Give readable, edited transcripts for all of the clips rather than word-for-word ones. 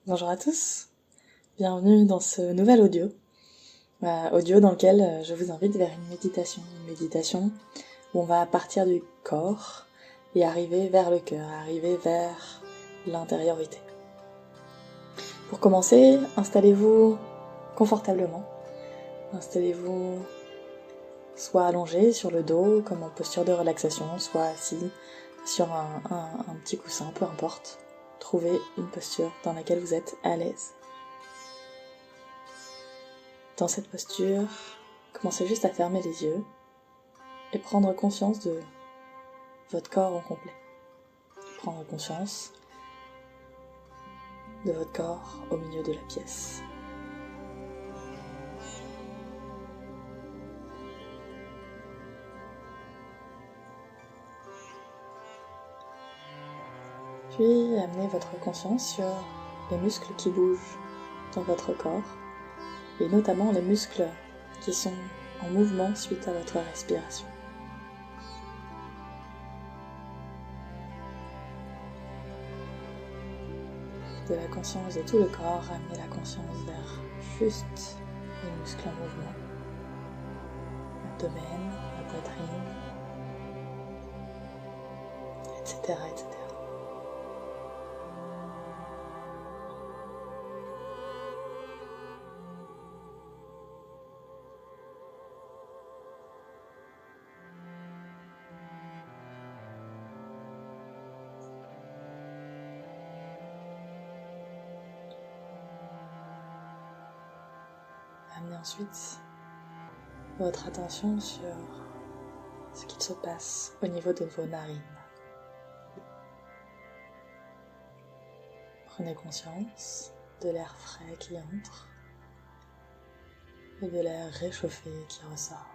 Bonjour à tous, bienvenue dans ce nouvel audio dans lequel je vous invite vers une méditation où on va partir du corps et arriver vers le cœur, arriver vers l'intériorité. Pour commencer, installez-vous confortablement, installez-vous soit allongé sur le dos comme en posture de relaxation, soit assis sur un petit coussin, peu importe. Trouvez une posture dans laquelle vous êtes à l'aise. Dans cette posture, commencez juste à fermer les yeux et prendre conscience de votre corps en complet. Prendre conscience de votre corps au milieu de la pièce. Puis amenez votre conscience sur les muscles qui bougent dans votre corps et notamment les muscles qui sont en mouvement suite à votre respiration. De la conscience de tout le corps, ramenez la conscience vers juste les muscles en mouvement. L'abdomen, la poitrine, etc., etc. Amenez ensuite votre attention sur ce qu'il se passe au niveau de vos narines. Prenez conscience de l'air frais qui entre et de l'air réchauffé qui ressort.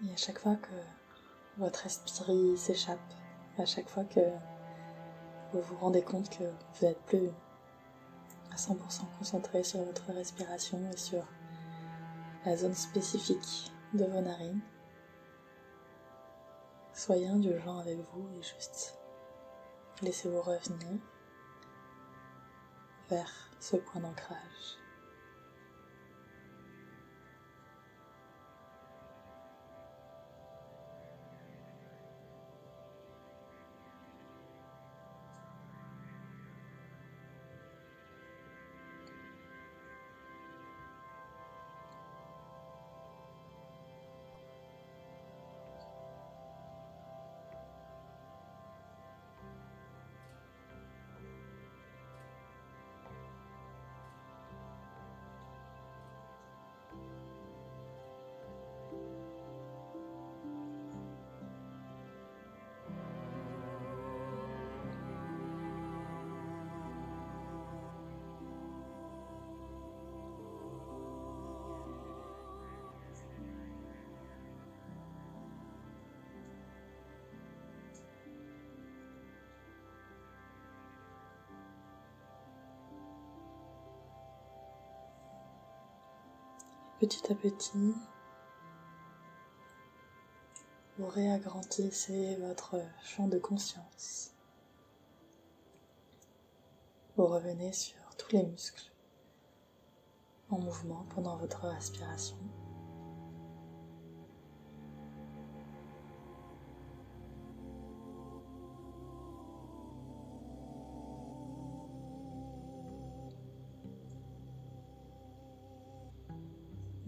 Et à chaque fois que votre esprit s'échappe, à chaque fois que vous vous rendez compte que vous n'êtes plus à 100% concentré sur votre respiration et sur la zone spécifique de vos narines, soyez indulgent avec vous et juste laissez-vous revenir vers ce point d'ancrage. Petit à petit, vous réagrandissez votre champ de conscience. Vous revenez sur tous les muscles en mouvement pendant votre respiration.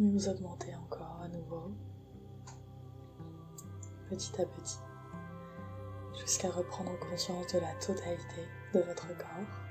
Et vous augmentez encore à nouveau, petit à petit, jusqu'à reprendre conscience de la totalité de votre corps.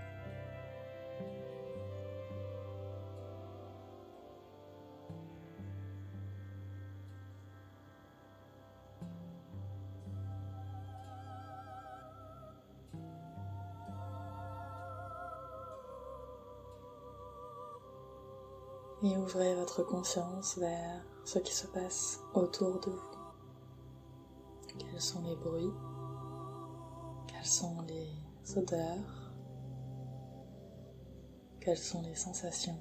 Et ouvrez votre conscience vers ce qui se passe autour de vous. Quels sont les bruits? Quelles sont les odeurs? Quelles sont les sensations?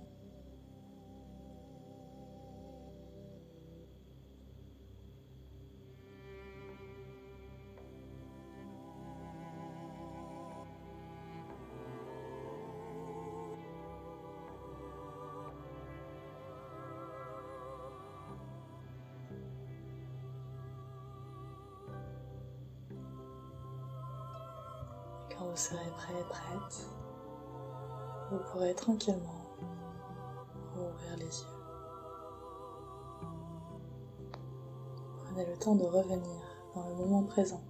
Quand vous serez prêt et prête, vous pourrez tranquillement rouvrir les yeux. Prenez le temps de revenir dans le moment présent.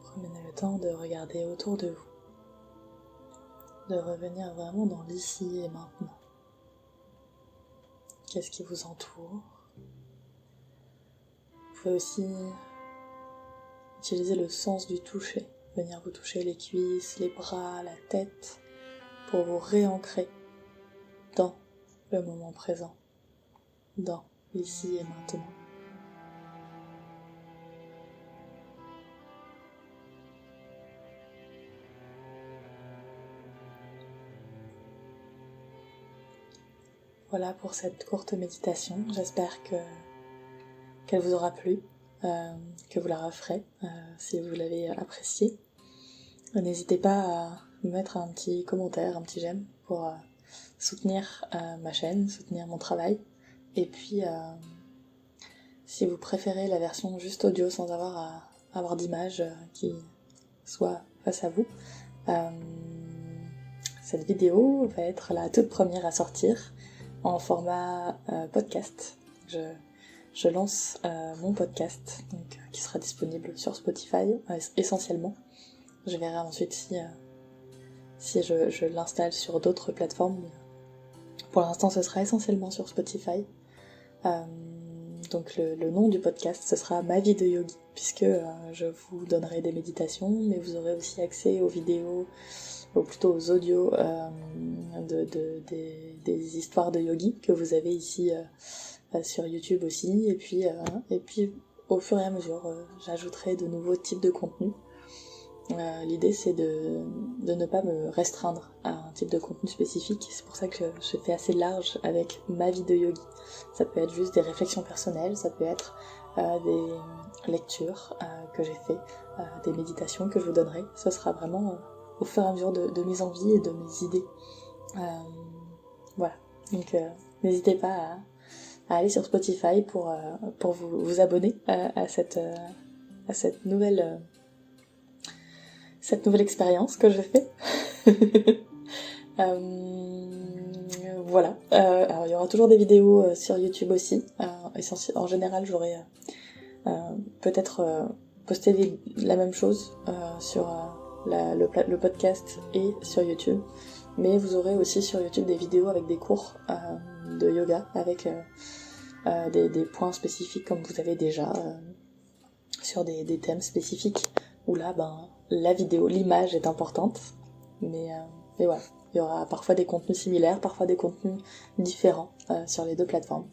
Prenez le temps de regarder autour de vous, de revenir vraiment dans l'ici et maintenant. Qu'est-ce qui vous entoure? Vous pouvez aussi utiliser le sens du toucher. Venir vous toucher les cuisses, les bras, la tête, pour vous réancrer dans le moment présent, dans l'ici et maintenant. Voilà pour cette courte méditation. J'espère qu'elle vous aura plu, que vous la referez si vous l'avez appréciée. N'hésitez pas à me mettre un petit commentaire, un petit j'aime pour soutenir ma chaîne, soutenir mon travail. Et puis, si vous préférez la version juste audio sans avoir à avoir d'image qui soit face à vous, cette vidéo va être la toute première à sortir en format podcast. Je lance mon podcast donc, qui sera disponible sur Spotify essentiellement. Je verrai ensuite si je l'installe sur d'autres plateformes. Pour l'instant, ce sera essentiellement sur Spotify. Donc le nom du podcast, ce sera Ma vie de yogi, puisque je vous donnerai des méditations, mais vous aurez aussi accès aux vidéos, ou plutôt aux audios des histoires de yogi que vous avez ici sur YouTube aussi. Et puis au fur et à mesure, j'ajouterai de nouveaux types de contenus. L'idée c'est de ne pas me restreindre à un type de contenu spécifique. C'est pour ça que je fais assez large avec ma vie de yogi. Ça peut être juste des réflexions personnelles, ça peut être des lectures que j'ai fait, des méditations que je vous donnerai. Ce sera vraiment au fur et à mesure de mes envies et de mes idées. Voilà, donc n'hésitez pas à aller sur Spotify pour vous abonner à cette nouvelle expérience que je fais. Voilà. Alors il y aura toujours des vidéos sur YouTube aussi. En général, j'aurai peut-être posté la même chose sur le podcast et sur YouTube. Mais vous aurez aussi sur YouTube des vidéos avec des cours de yoga, avec des points spécifiques comme vous avez déjà, sur des thèmes spécifiques, où là, la vidéo, l'image est importante. Mais voilà, il y aura parfois des contenus similaires, parfois des contenus différents sur les deux plateformes.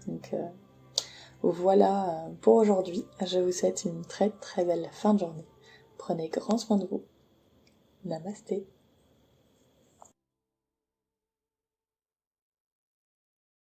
Donc voilà pour aujourd'hui. Je vous souhaite une très très belle fin de journée. Prenez grand soin de vous. Namasté.